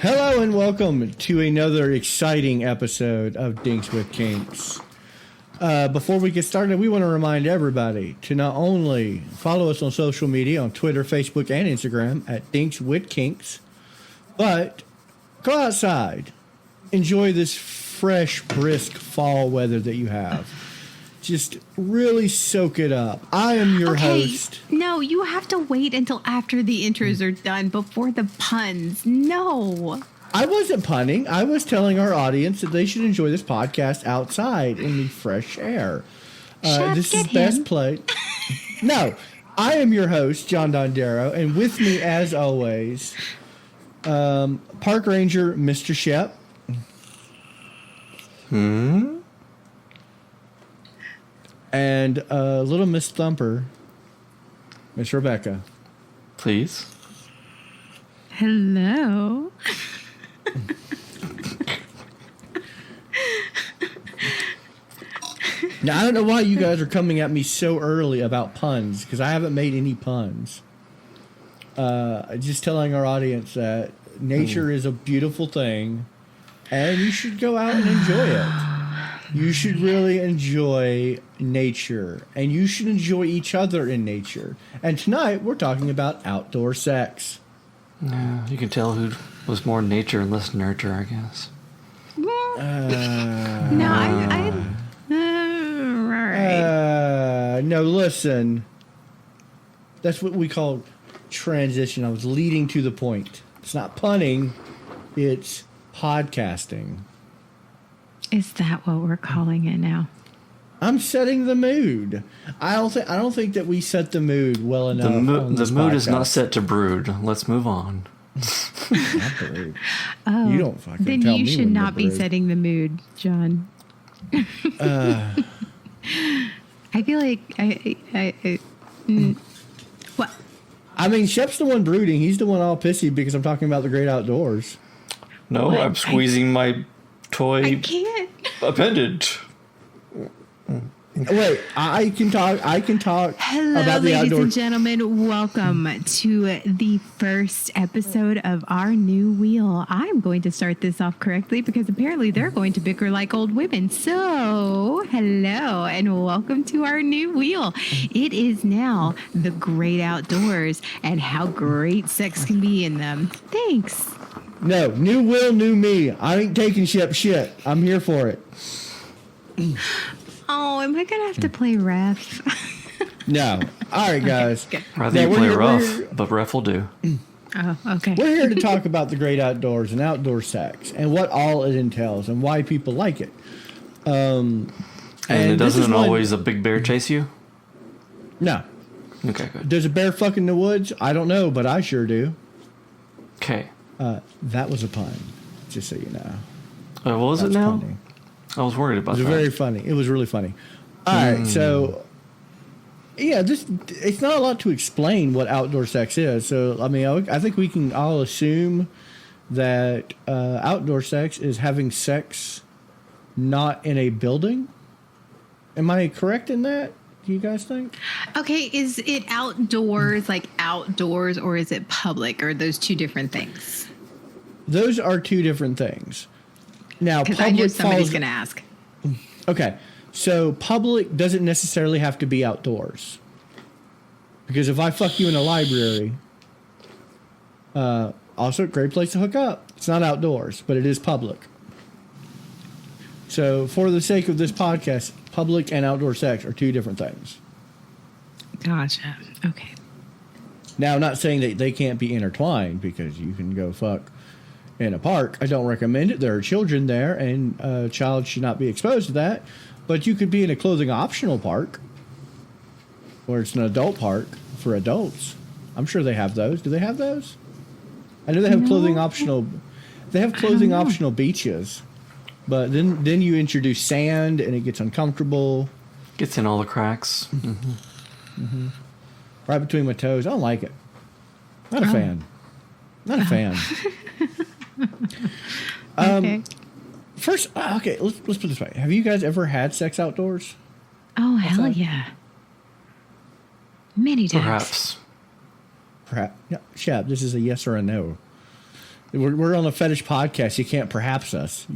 Hello and welcome to another exciting episode of Dinks with Kinks. Before we get started, we want to remind everybody to not only follow us on social media on Twitter, Facebook, and Instagram at Dinks with Kinks, but go outside, enjoy this fresh, brisk fall weather that you have. Just really soak it up. I am your host. No, you have to wait until after the intros are done before the puns. No. I wasn't punning. I was telling our audience that they should enjoy this podcast outside in the fresh air. Chef, this is get Best him. Play. No, I am your host, John Dondero, and with me, as always, Park Ranger, Mr. Shep. And Little Miss Thumper, Miss Rebecca. Please. Hello. Now, I don't know why you guys are coming at me so early about puns, because I haven't made any puns. Just telling our audience that nature is a beautiful thing, and you should go out and enjoy it. You should really enjoy nature, and you should enjoy each other in nature. And tonight, we're talking about outdoor sex. Yeah, you can tell who was more nature and less nurture, I guess. No, listen. That's what we call transition. I was leading to the point. It's not punning, it's podcasting. Is that what we're calling it now? I'm setting the mood. I don't think that we set the mood well enough. The mood is podcast. not set to brood. Let's move on. Not brood. Oh, You don't fucking then tell you me should when to not be brood. setting the mood, John. I feel like what? I mean, Shep's the one brooding. He's the one all pissy because I'm talking about the great outdoors. No, What? I'm squeezing my toy I can't. appendage. Wait, I can talk Hello, about the ladies outdoors. and gentlemen. Welcome to the first episode of our new wheel. I'm going to start this off correctly because apparently they're going to bicker like old women. So, hello and welcome to our new wheel. It is now the great outdoors and how great sex can be in them. Thanks. No, new Will, new me. I ain't taking Shep shit. I'm here for it. Oh, am I going to have to play ref? No. All right, guys. Okay. Rather Yeah, you we're play here- rough, we're here- but ref will do. Oh, okay. We're here to talk about the great outdoors and outdoor sex and what all it entails and why people like it. And it this is doesn't one- always a big bear chase you? No. Okay, good. Does a bear fuck in the woods? I don't know, but I sure do. Okay. That was a pun, just so you know. What was That's it now? punning. I was worried about It was that. very funny. It was really funny. All right, so yeah, it's not a lot to explain what outdoor sex is. So I mean, I think we can all assume that outdoor sex is having sex not in a building. Am I correct in that? Do you guys think? Okay, is it outdoors, like outdoors, or is it public? Or are those two different things? Those are two different things. Now, Because I know public somebody's falls. going to ask. Okay, so public doesn't necessarily have to be outdoors. Because if I fuck you in a library, also a great place to hook up. It's not outdoors, but it is public. So for the sake of this podcast, public and outdoor sex are two different things. Gotcha. Okay. Now, I'm not saying that they can't be intertwined because you can go fuck in a park. I don't recommend it. There are children there, and a child should not be exposed to that. But you could be in a clothing optional park, or it's an adult park for adults. I'm sure they have those. Do they have those? I know they have clothing optional. They have clothing optional beaches, but then you introduce sand and it gets uncomfortable Gets in all the cracks. right between my toes. I don't like it. Not a fan. Not a fan. Okay. First, okay, let's put it this way. Have you guys ever had sex outdoors? Oh, hell that? yeah. Many times. Perhaps. Perhaps. Yeah, Shab, this is a yes or a no. We're on a fetish podcast. You can't perhaps us.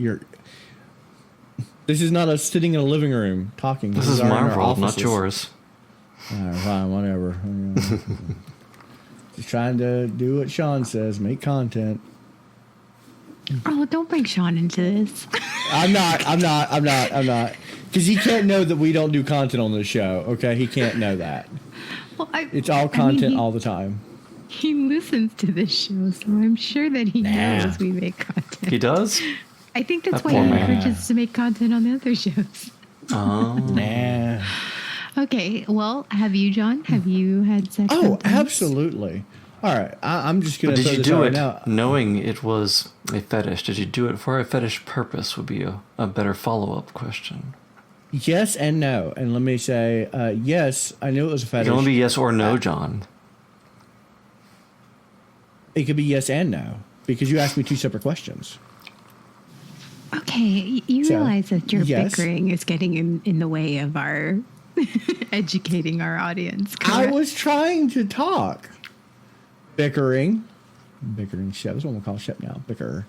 This is not us sitting in a living room talking. This is our- in my our world, not offices. yours. Fine, whatever. Just trying to do what Sean says, make content. Oh, don't bring Sean into this. I'm not. Because he can't know that we don't do content on this show, okay? He can't know that. Well, It's all content he, all the time. He listens to this show, so I'm sure that he knows we make content. He does? I think that's That why poor he man. encourages us to make content on the other shows. Oh. Nah. Okay, well, have you, John? Have you had sex? Oh, sometimes? absolutely. All right, I'm just going But to did throw you this do out it right now. knowing it was a fetish? Did you do it for a fetish purpose would be a better follow-up question. Yes and no. And let me say, yes, I knew it was a It fetish. can only be yes or no, John. It could be yes and no because you asked me two separate questions. Okay, you So, realize that your yes. bickering is getting in the way of our educating our audience. I Correct? was trying to talk. Bickering shit. That's what we'll call shit now. Bicker.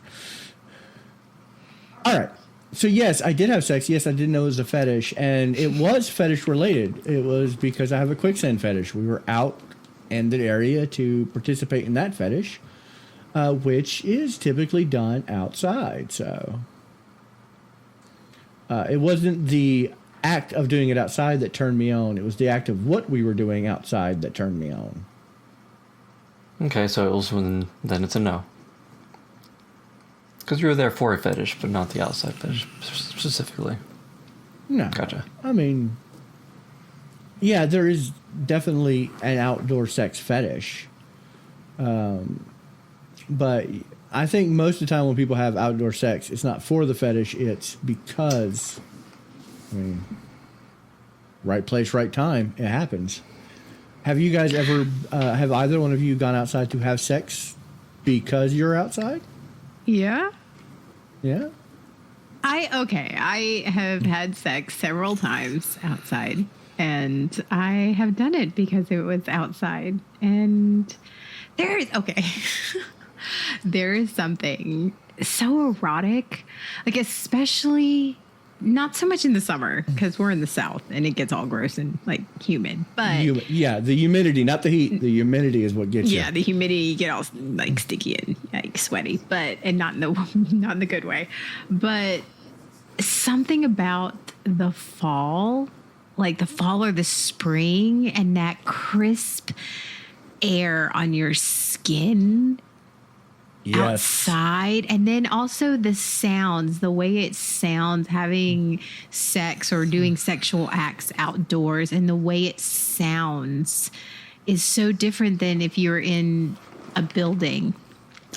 All right. So yes, I did have sex. Yes, I did know it was a fetish, and it was fetish related. It was because I have a quicksand fetish. We were out in the area to participate in that fetish, which is typically done outside. So it wasn't the act of doing it outside that turned me on. It was the act of what we were doing outside that turned me on. Okay, so it was then it's a no. Because you were there for a fetish, but not the outside fetish specifically. No. Gotcha. I mean, yeah, there is definitely an outdoor sex fetish. But I think most of the time when people have outdoor sex, it's not for the fetish, it's because, I mean, right place, right time, it happens. Have you guys ever, have either one of you gone outside to have sex because you're outside? Yeah. Yeah? I have had sex several times outside, and I have done it because it was outside. And there is there is something so erotic, like especially not so much in the summer because we're in the South and it gets all gross and like humid, but Yeah, the humidity, not the heat. The humidity is what gets you. yeah, the humidity, you get all like sticky and like sweaty, and not in the good way. But something about the fall, like the fall or the spring, and that crisp air on your skin outside, and then also the sounds, the way it sounds having sex or doing sexual acts outdoors, and the way it sounds is so different than if you're in a building,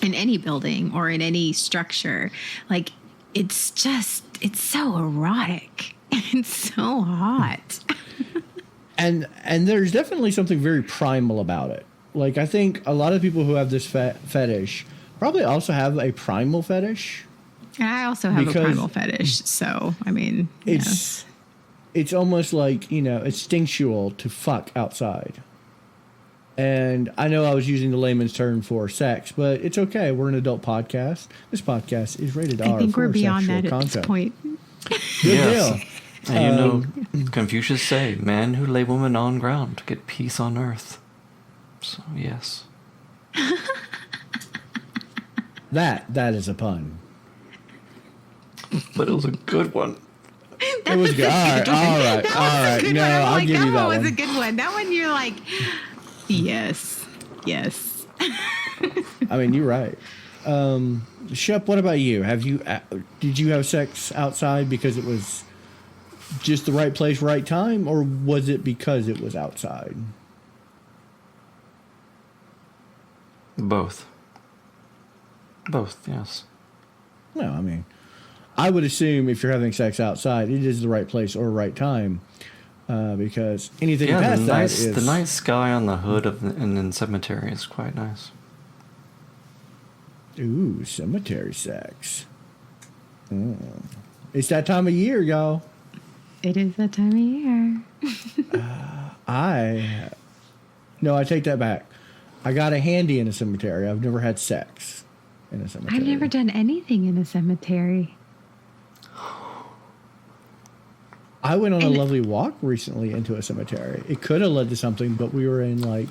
in any building or in any structure. Like it's so erotic and so hot. And there's definitely something very primal about it. Like I think a lot of people who have this fetish probably also have a primal fetish. I also have a Because primal fetish, so I mean, yeah. It's almost like, instinctual to fuck outside. And I know I was using the layman's term for sex, but it's okay. We're an adult podcast. This podcast is rated R. I think we're for beyond sexual that at content. this point. Good Yes. deal. And Confucius say, "Man who lay woman on ground to get peace on earth." So yes. That is a pun. But it was a good one. It was good. All right. No, I'll give you that That one. was a good one. That one, you're like, yes. I mean, you're right. Shep, what about you? Did you have sex outside because it was just the right place, right time, or was it because it was outside? Both, yes. No, I mean, I would assume if you're having sex outside, it is the right place or right time, because anything Yeah, past that is the night sky on the hood of an in cemetery is quite nice. Ooh, cemetery sex. It's that time of year, y'all. It is that time of year. No, I take that back. I got a handy in a cemetery. I've never had sex. in a cemetery. I've never done anything in a cemetery. I went on a lovely walk recently into a cemetery. It could have led to something, but we were in like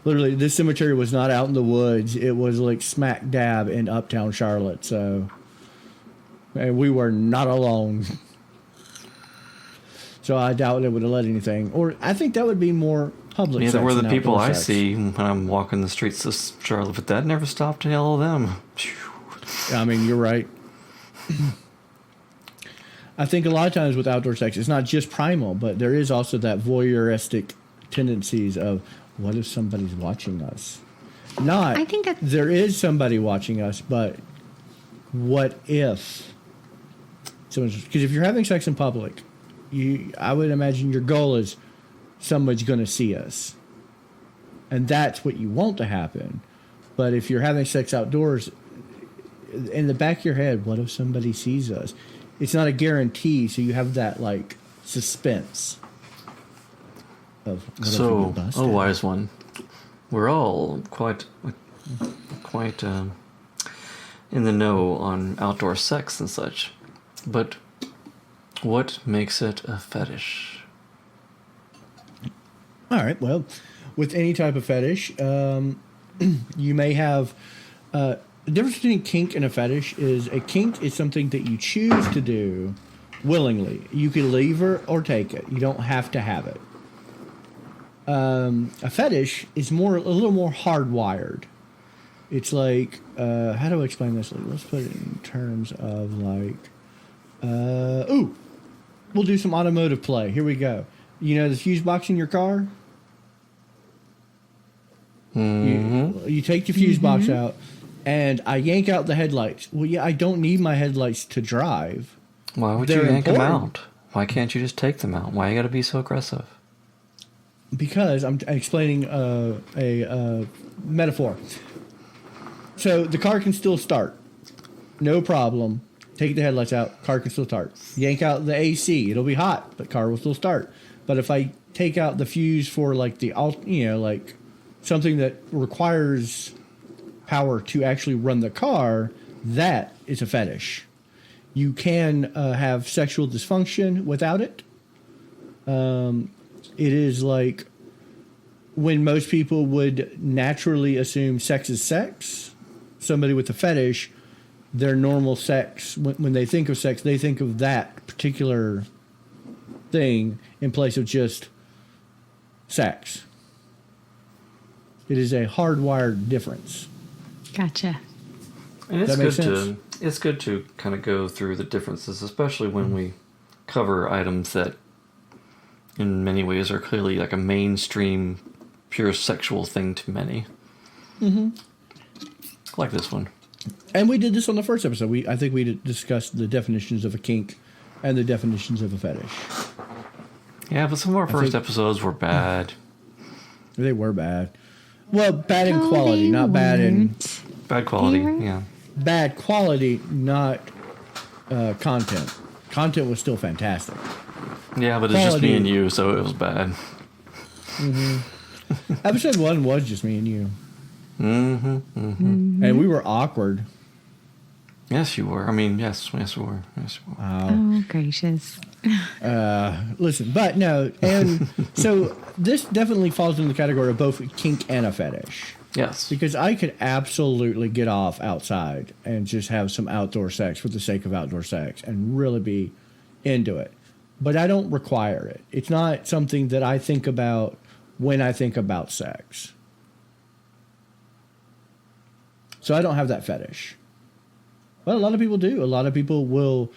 literally this cemetery was not out in the woods. It was like smack dab in uptown Charlotte. So and we were not alone. So I doubt it would have led anything. Or I think that would be more public. Neither sex were the than people outdoor I sex. see when I'm walking the streets of Charlotte, but that never stopped to yell at them. I mean, you're right. I think a lot of times with outdoor sex, it's not just primal, but there is also that voyeuristic tendencies of what if somebody's watching us? Not, I think that- there is somebody watching us, but what if someone's, because if you're having sex in public, I would imagine your goal is somebody's going to see us. And that's what you want to happen. But if you're having sex outdoors, in the back of your head, what if somebody sees us? It's not a guarantee, so you have that like suspense of what if we So, get busted? oh, wise one, we're all quite in the know on outdoor sex and such, but what makes it a fetish? All right. Well, with any type of fetish, you may have the difference between kink and a fetish is a kink is something that you choose to do willingly. You can leave or take it. You don't have to have it. A fetish is a little more hardwired. It's like how do I explain this? Let's put it in terms of like we'll do some automotive play. Here we go. You know the fuse box in your car? You take the fuse box out, and I yank out the headlights. Well, yeah, I don't need my headlights to drive. Why would They're you yank them important. out? Why can't you just take them out? Why you got to be so aggressive? Because I'm explaining a metaphor. So the car can still start. No problem. Take the headlights out, car can still start. Yank out the AC, it'll be hot, but car will still start. But if I take out the fuse for like like something that requires power to actually run the car, that is a fetish. You can have sexual dysfunction without it. It is like when most people would naturally assume sex is sex, somebody with a fetish, their normal sex, when they think of sex, they think of that particular thing in place of just sex. It is a hardwired difference. Gotcha. And it's That makes good it's good to kind of go through the differences, especially when we cover items that in many ways are clearly like a mainstream pure sexual thing to many. Like this one. And we did this on the first episode. I think we discussed the definitions of a kink and the definitions of a fetish. Yeah, but some of our first think- episode were bad. They were bad. Well, bad in No, quality, they not bad in weren't. Bad quality, They were- yeah. bad quality, not content. Content was still fantastic. Yeah, but it's just me Quality. and you, so it was bad. Episode 1 was just me and you. And we were awkward. Yes, you were. I mean, yes, we were. Yes, we were. Oh, gracious. Listen, but no, and so this definitely falls in the category of both kink and a fetish. Yes. Because I could absolutely get off outside and just have some outdoor sex for the sake of outdoor sex and really be into it. But I don't require it. It's not something that I think about when I think about sex. So I don't have that fetish. Well, a lot of people do. A lot of people will.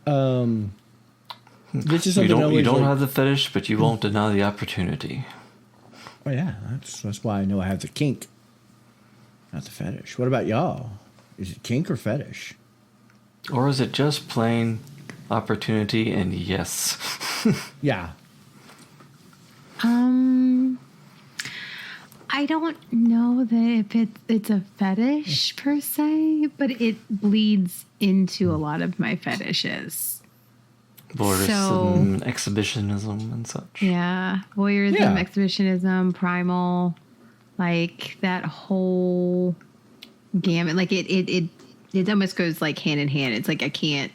This is You something don't like, have the fetish, but you won't deny the opportunity. Oh yeah, that's why I know I have the kink, not the fetish. What about y'all? Is it kink or fetish? Or is it just plain opportunity and yes? Yeah. I don't know that if it's a fetish per se, but it bleeds into a lot of my fetishes. Voyeurism, exhibitionism, and such. Yeah, voyeurism, Yeah. exhibitionism, primal, like that whole gamut. Like it almost goes like hand in hand. It's like I can't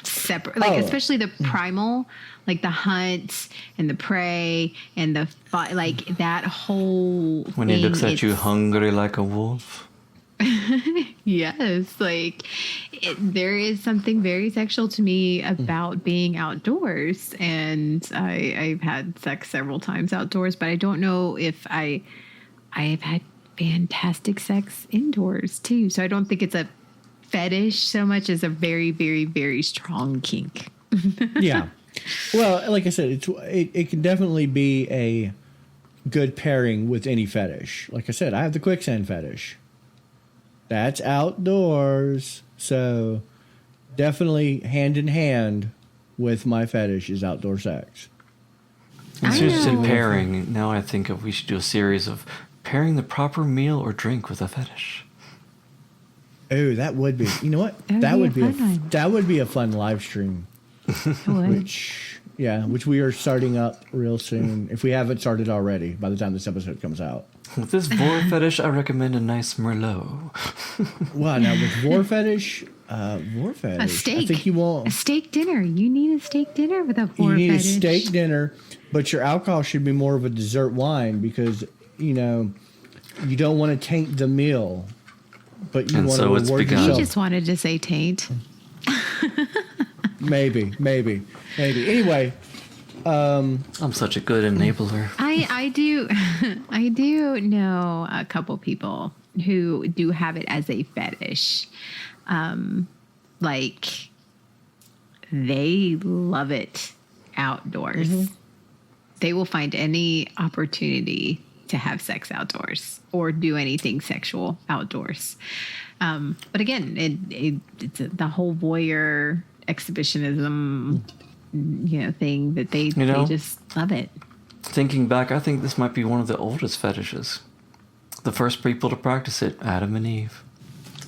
separate, like especially the primal, like the hunt and the prey and the like that whole When thing, he looks at you it's- hungry like a wolf. Yes, like there is something very sexual to me about being outdoors, and I've had sex several times outdoors, but I don't know if I have had fantastic sex indoors too. So I don't think it's a fetish so much as a very, very, very strong kink. Yeah. Well, like I said, it can definitely be a good pairing with any fetish. Like I said, I have the quicksand fetish. That's outdoors. So definitely hand in hand with my fetish is outdoor sex. And I since you said know. pairing, now I think we should do a series of pairing the proper meal or drink with a fetish. Oh, that would be. You know what? That would be a fun one. That would be a fun live stream. What? Which we are starting up real soon. If we haven't started already, by the time this episode comes out. With this vor fetish, I recommend a nice Merlot. Wow, now with vor fetish, A I steak. think you A won't. steak dinner. You need a steak dinner with a You vor need fetish. a steak dinner, but your alcohol should be more of a dessert wine because you don't want to taint the meal, but you And want so to it's reward begun. You yourself. just wanted to say taint. Maybe. Anyway, I'm such a good enabler. I do I do know a couple people who do have it as a fetish. Like they love it outdoors. They will find any opportunity to have sex outdoors or do anything sexual outdoors. But again, it's the whole voyeur exhibitionism, thing that they just love it. Thinking back, I think this might be one of the oldest fetishes. The first people to practice it, Adam and Eve.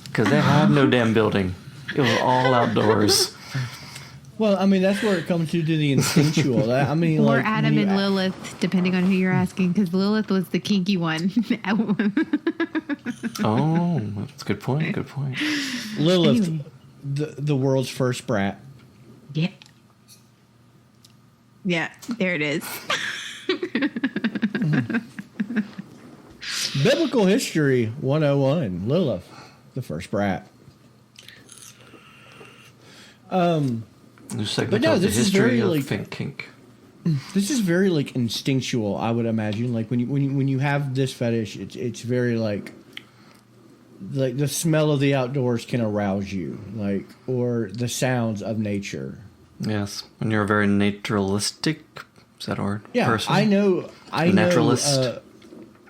Because they had no damn building. It was all outdoors. well, I mean that's where it comes to the instinctual. I mean, Or like, Adam when you- and Lilith, depending on who you're asking, because Lilith was the kinky one. Oh, that's a good point. Good point. Lilith, Anyway. the world's first brat. Yeah. Yeah, there it is. Biblical History 101. Lilith, the first brat. New segment But no, of the this is history very, of like- Fink Kink. This is very like instinctual, I would imagine. Like when you have this fetish, it's very like the smell of the outdoors can arouse you, like, or the sounds of nature. Yes, when you're a very naturalistic, is that a word? Yeah, person? I know. Naturalist.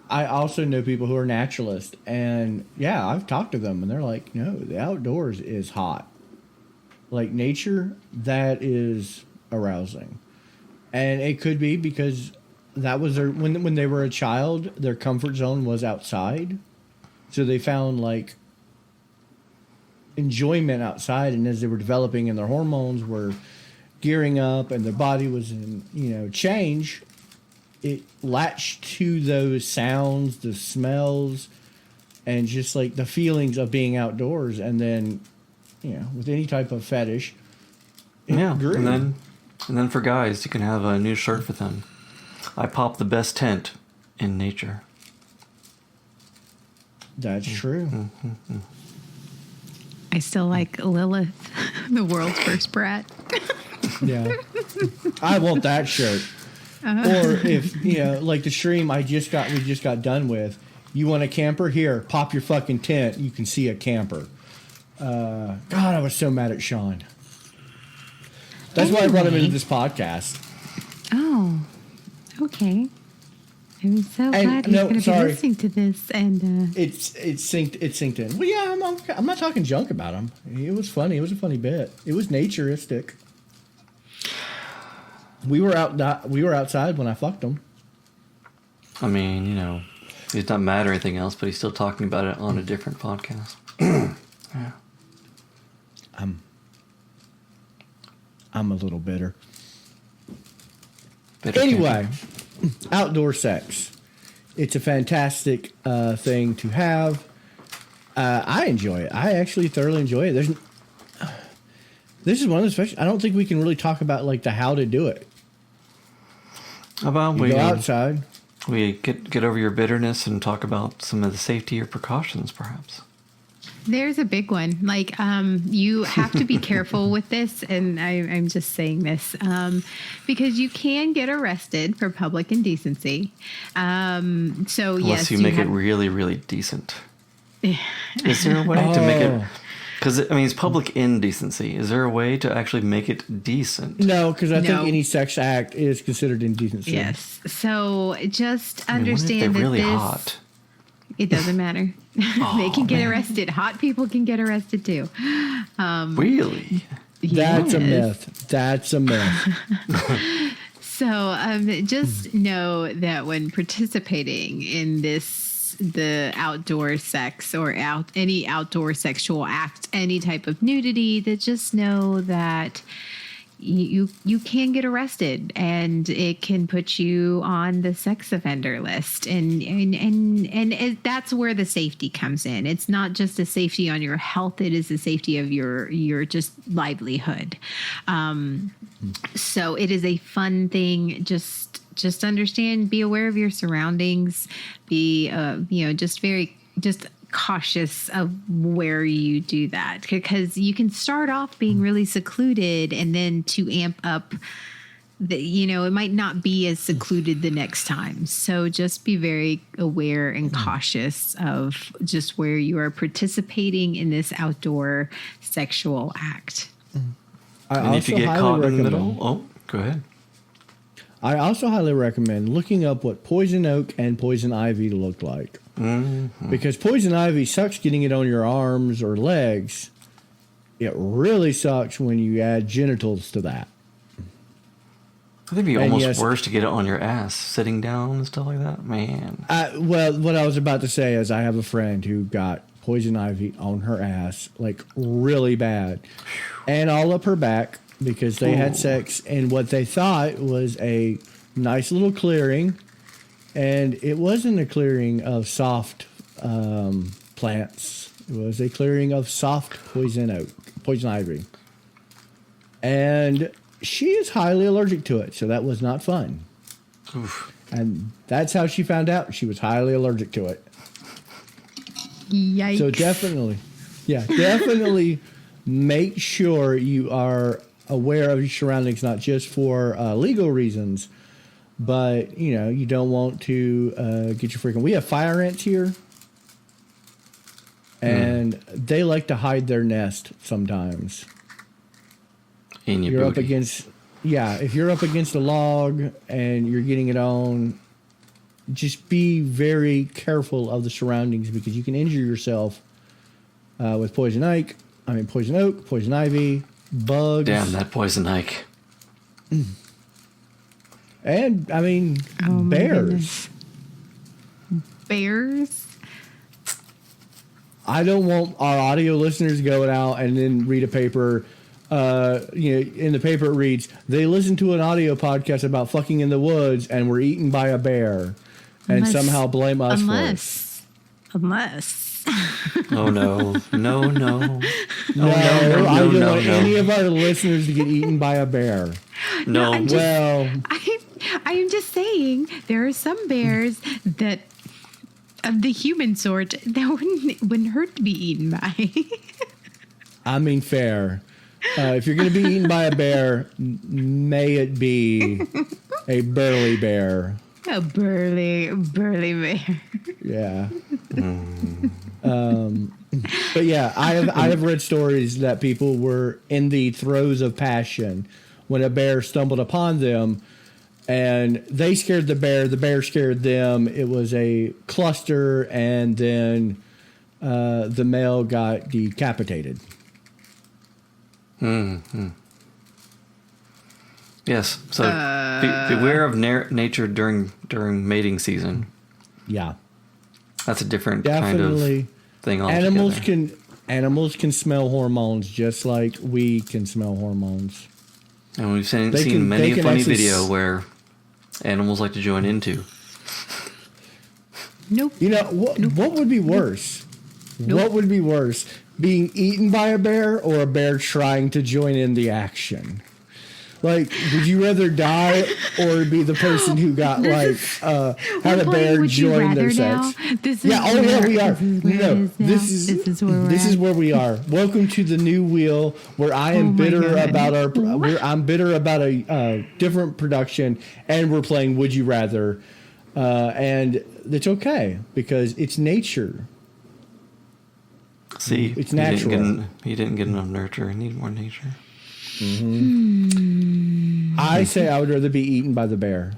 I also know people who are naturalists, and yeah, I've talked to them, and they're like, "No, the outdoors is hot. Like nature, that is arousing." And it could be because that was their when they were a child, their comfort zone was outside, so they found like enjoyment outside, and as they were developing and their hormones were gearing up and their body was in change, it latched to those sounds, the smells, and just like the feelings of being outdoors. And then with any type of fetish, it Yeah, grew. and then for guys, you can have a new shirt for them. I pop the best tent in nature. That's true. I still like Lilith, the world's first brat. Yeah, I want that shirt. Or if like the stream we just got done with, you want a camper? Here, pop your fucking tent. You can see a camper. God, I was so mad at Sean. That's why I brought him into this podcast. Oh, okay. I'm so And- glad he's no, going to be sorry. listening to this. And It's synced in. Well, yeah, I'm not talking junk about him. It was funny. It was a funny bit. It was naturistic. We were outside when I fucked him. I mean, he's not mad or anything else, but he's still talking about it on a different podcast. Yeah. I'm a little bitter. Better Anyway, outdoor sex. It's a fantastic thing to have. I enjoy it. I actually thoroughly enjoy it. This is one of those special. I don't think we can really talk about like the how to do it. How about You we go outside. we get over your bitterness and talk about some of the safety or precautions, perhaps. There's a big one. Like, you have to be careful with this, and I'm just saying this because you can get arrested for public indecency. So Unless yes, you make it have, really, really decent. Is there a way to make it? Because I mean, it's public indecency. Is there a way to actually make it decent? No, because I think No. any sex act is considered indecency. Yes. So just I mean, what if understand they're that really this. hot? It doesn't matter. They can get arrested. Hot people can get arrested too. Really? That's a Yes. myth. That's a myth. So just know that when participating in the outdoor sex or any outdoor sexual act, any type of nudity, that just know that you can get arrested, and it can put you on the sex offender list, and that's where the safety comes in. It's not just a safety on your health; it is the safety of your just livelihood. So it is a fun thing. Just understand, be aware of your surroundings, be just cautious of where you do that, because you can start off being really secluded, and then to amp up it might not be as secluded the next time. So just be very aware and cautious of just where you are participating in this outdoor sexual act. And if you get caught in the middle, go ahead. I also highly recommend looking up what poison oak and poison ivy look like. Mm-hmm. Because poison ivy sucks getting it on your arms or legs. It really sucks when you add genitals to that. I think it'd be almost worse to get it on your ass, sitting down and stuff like that. Man. Well, what I was about to say is I have a friend who got poison ivy on her ass, like really bad, and all up her back, because they had sex, and what they thought was a nice little clearing, and it wasn't a clearing of soft plants. It was a clearing of soft poison ivy. And she is highly allergic to it, so that was not fun. Oof. And that's how she found out she was highly allergic to it. Yikes. So definitely make sure you are aware of your surroundings, not just for legal reasons, but you don't want to get your freaking. We have fire ants here, and they like to hide their nest sometimes. In your You're booty. up against, if you're up against a log and you're getting it on, just be very careful of the surroundings, because you can injure yourself with poison oak, poison ivy, bugs. Damn, that poison Ike. And my bears. goodness. Bears? I don't want our audio listeners going out and then read a paper. In the paper it reads, they listened to an audio podcast about fucking in the woods and were eaten by a bear, and somehow blame us for it. Unless. Oh no. No. No, I don't want any of our listeners to get eaten by a bear. No. I'm just- Well, I am just saying, there are some bears that of the human sort that wouldn't hurt to be eaten by. fair. If you're going to be eaten by a bear, may it be a burly bear. A burly bear. Yeah. But yeah, I have read stories that people were in the throes of passion when a bear stumbled upon them, and they scared the bear scared them. It was a cluster, and then the male got decapitated. Mm-hmm. Yes. So beware of nature during mating season. Yeah. That's a different Definitely. kind of thing altogether. Animals can smell hormones just like we can smell hormones. And we've seen They can many a funny actually video where animals like to join into. Nope. What would be worse? What would be worse, being eaten by a bear or a bear trying to join in the action? Like, would you rather die or be the person who got had a bear join their sex? This is Yeah, oh yeah, we are. No, this is where we're this is at. where we are. Welcome to the new wheel, where I am Oh my bitter God. about I'm bitter about a different production, and we're playing Would You Rather, and it's okay because it's nature. See, It's natural. He didn't get enough nurture. He needed more nature. I say I would rather be eaten by the bear.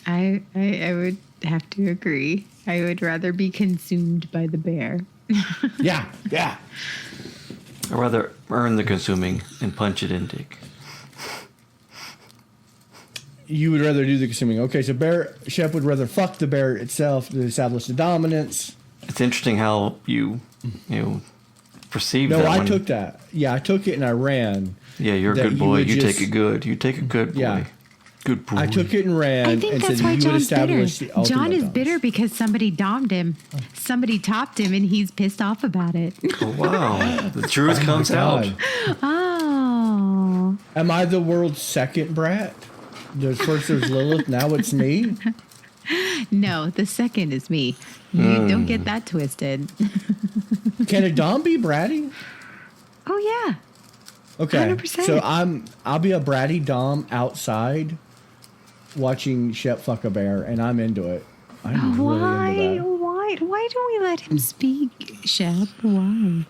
I would have to agree. I would rather be consumed by the bear. Yeah, yeah. I'd rather earn the consuming and punch it in dick. You would rather do the consuming. Okay, so bear chef would rather fuck the bear itself to establish the dominance. It's interesting how you perceive No, that. I when- took that. Yeah, I took it and I ran. Yeah, you're a that good you boy. would You just- take it good. You take it good boy. Yeah. Good boy. I took it and ran. I think and that's said why you would John's bitter. establish the ultimate John is dominance. bitter because somebody domed him. Somebody topped him and he's pissed off about it. Oh, wow. The truth Oh my comes out. God. Oh. Am I the world's second brat? First there's Lilith, now it's me. No, the second is me. You don't get that twisted. Can a dom be bratty? Oh yeah. Okay, 100%. so I'll be a bratty dom outside, watching Shep fuck a bear, and I'm into it. I'm Why? really into that. Why don't we let him speak, Shep? Why?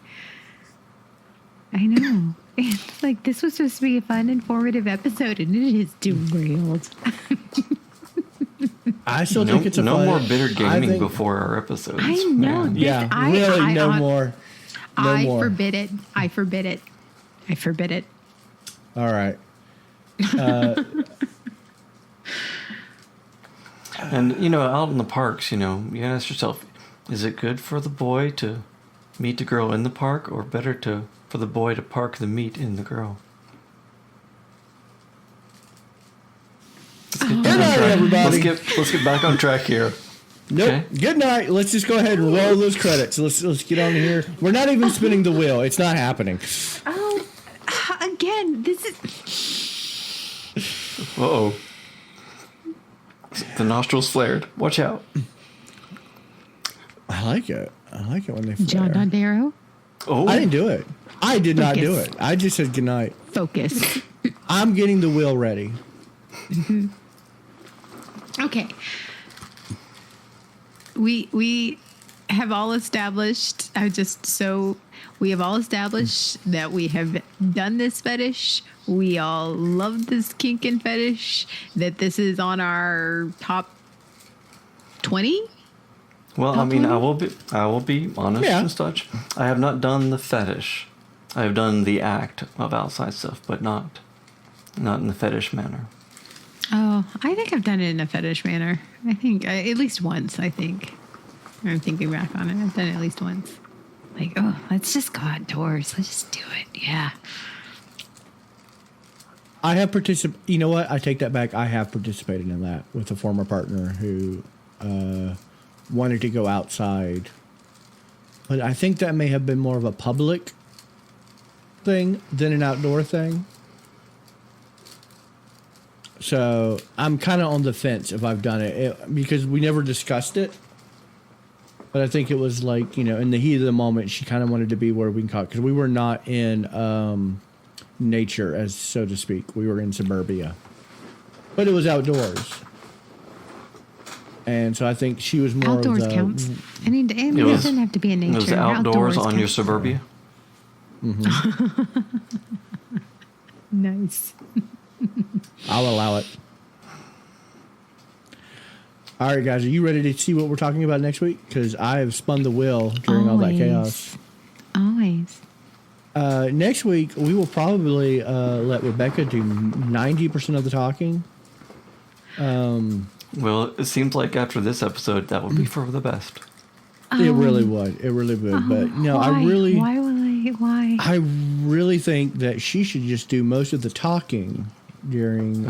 I know. It's like this was supposed to be a fun, informative episode, and it is derailed. I still think it's a no fun, more bitter I gaming think- before our episodes. I know. man. Yeah, I- really, I- no I- more. No I more. forbid it. I forbid it. I forbid it. All right. And, out in the parks, you gotta ask yourself, is it good for the boy to meet the girl in the park, or better for the boy to park the meat in the girl? Good night, everybody. Let's get back on track here. Nope. Okay. Good night. Let's just go ahead and roll those credits. Let's get on here. We're not even spinning the wheel. It's not happening. Oh, again, this is. Uh-oh. The nostrils flared. Watch out. I like it. I like it when they flare. John Dondero, Oh, I didn't do it. I did not do Focus. it. I just said good night. focus. I'm getting the wheel ready. Okay. We have all established. We have all established that we have done this fetish. We all love this kink and fetish. That this is on our top 20. well, I mean, I will be honest Yeah. and such. I have not done the fetish. I have done the act of outside stuff, but not in the fetish manner. Oh, I think I've done it in a fetish manner. I think at least once. I think. I'm thinking back on it. I've done it at least once. Like, oh, let's just go outdoors. Let's just do it. Yeah. I have participated. You know what? I take that back. I have participated in that with a former partner who wanted to go outside. But I think that may have been more of a public thing than an outdoor thing. So I'm kind of on the fence if I've done it because we never discussed it. But I think it was like, in the heat of the moment, she kind of wanted to be where we can call it because we were not in nature, as so to speak. We were in suburbia, but it was outdoors. And so I think she was more Outdoors of the, counts. I mean, it was- doesn't have to be in nature. It was outdoors on your counts. suburbia. Nice. I'll allow it. All right, guys, are you ready to see what we're talking about next week? Because I have spun the wheel during all that Always. chaos. Always. Next week, we will probably let Rebecca do 90% of the talking. Well, it seems like after this episode, that would be for the best. It really would. It really would. But no, Why? I really, Why will I? Why? I really think that she should just do most of the talking during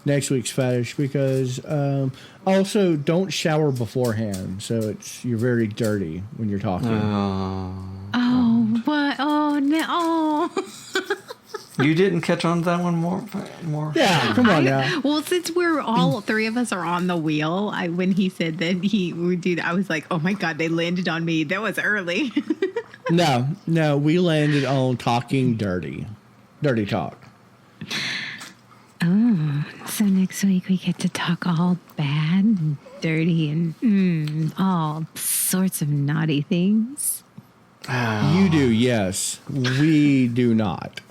next week's fetish because also don't shower beforehand, so you're very dirty when you're talking. Oh, what? Oh, no. Oh. You didn't catch on to that one more? Yeah, come on now. Well, since we're all three of us are on the wheel, when he said that he would do that, I was like, oh my God, they landed on me. That was early. No, we landed on talking dirty talk. Oh, so next week we get to talk all bad and dirty and all sorts of naughty things. You do, yes. We do not.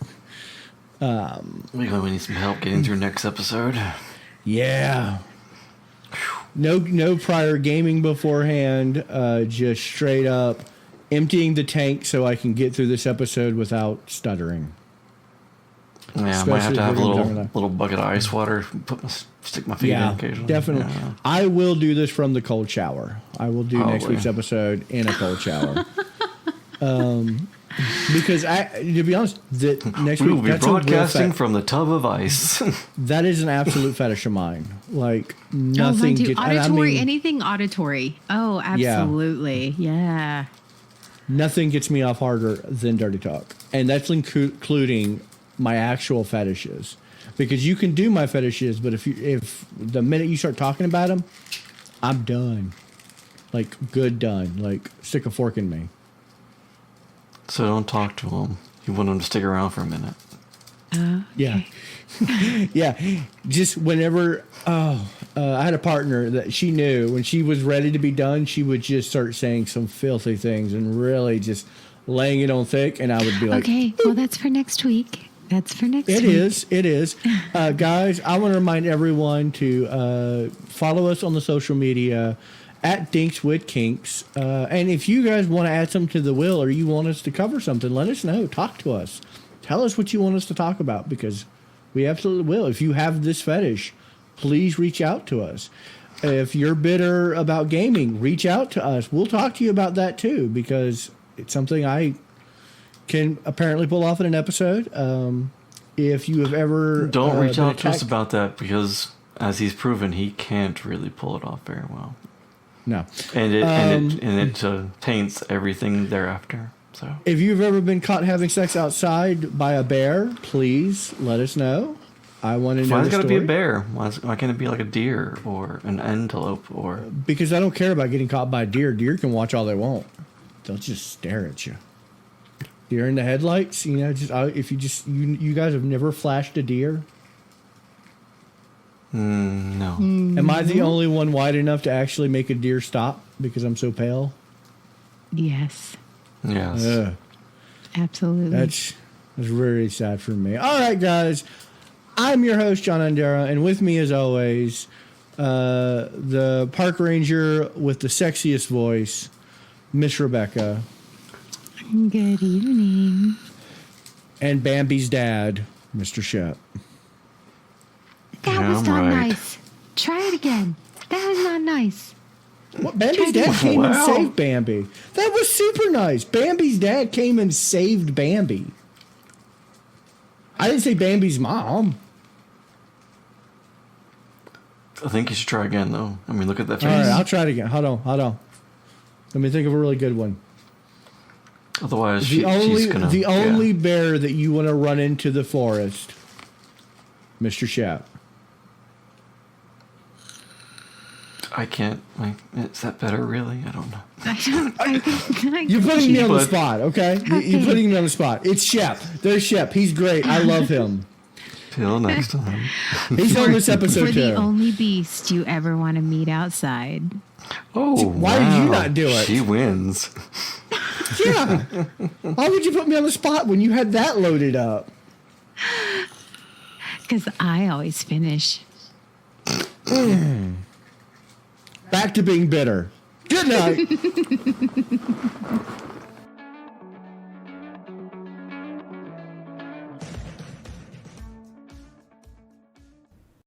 We need some help getting through next episode. Yeah. No prior gaming beforehand. Just straight up emptying the tank so I can get through this episode without stuttering. Yeah, I might have to have a Especially little bucket of ice water. Stick my feet in occasionally. Definitely. Yeah. I will do this from the cold shower. I will do next Probably. week's episode in a cold shower. Because to be honest, next We week will be that's a real broadcasting from the tub of ice. that is an absolute fetish of mine. Like Oh, nothing mine too. gets Auditory, anything auditory. Oh, absolutely. Yeah. Nothing gets me off harder than dirty talk, and that's including my actual fetishes. Because you can do my fetishes, but if the minute you start talking about them, I'm done. Like good done. Like stick a fork in me. So don't talk to him. You want him to stick around for a minute. Yeah. Yeah. Just whenever, I had a partner that she knew when she was ready to be done, she would just start saying some filthy things and really just laying it on thick. And I would be like, Okay. Well, that's for next week. That's for next week. It is. Guys, I want to remind everyone to follow us on the social media at Dinks with Kinks. And if you guys want to add something to the will or you want us to cover something, let us know. Talk to us. Tell us what you want us to talk about because we absolutely will. If you have this fetish, please reach out to us. If you're bitter about gaming, reach out to us. We'll talk to you about that too because it's something I can apparently pull off in an episode. If you have ever Don't reach been out to us attacked- about that because, as he's proven, he can't really pull it off very well. No. And it taints everything thereafter. So If you've ever been caught having sex outside by a bear, please let us know. I want to know why's the it got to story. be a bear? Why can't it be like a deer or an antelope or? Because I don't care about getting caught by a deer. Deer can watch all they want. They'll just stare at you. Deer in the headlights, if you guys have never flashed a deer. No. Am I the only one wide enough to actually make a deer stop because I'm so pale? Yes. Yes. Ugh. Absolutely. That's very sad for me. All right, guys. I'm your host, John Andera, and with me, as always, the park ranger with the sexiest voice, Miss Rebecca, Good evening. and Bambi's dad, Mr. Shep. That Yeah, was I'm not right. nice. Try it again. That was not nice. What, Bambi's dad came and Wow. saved Bambi. That was super nice. Bambi's dad came and saved Bambi. I didn't say Bambi's mom. I think you should try again, though. I mean, look at that All face. right, I'll try it again. Hold on. Let me think of a really good one. Otherwise, The only she's gonna. the bear that you want to run into the forest, Mr. Shep. I can't. Is that better? Really? I don't know. You're putting me on the But- spot, okay? You're putting me on the spot. It's Shep. There's Shep. He's great. I love him. Till next time. He's on this For episode the too. only beast you ever want to meet outside. Oh, Why did you not do it? She wins. Yeah. Why would you put me on the spot when you had that loaded up? Because I always finish. Back to being bitter. Good night.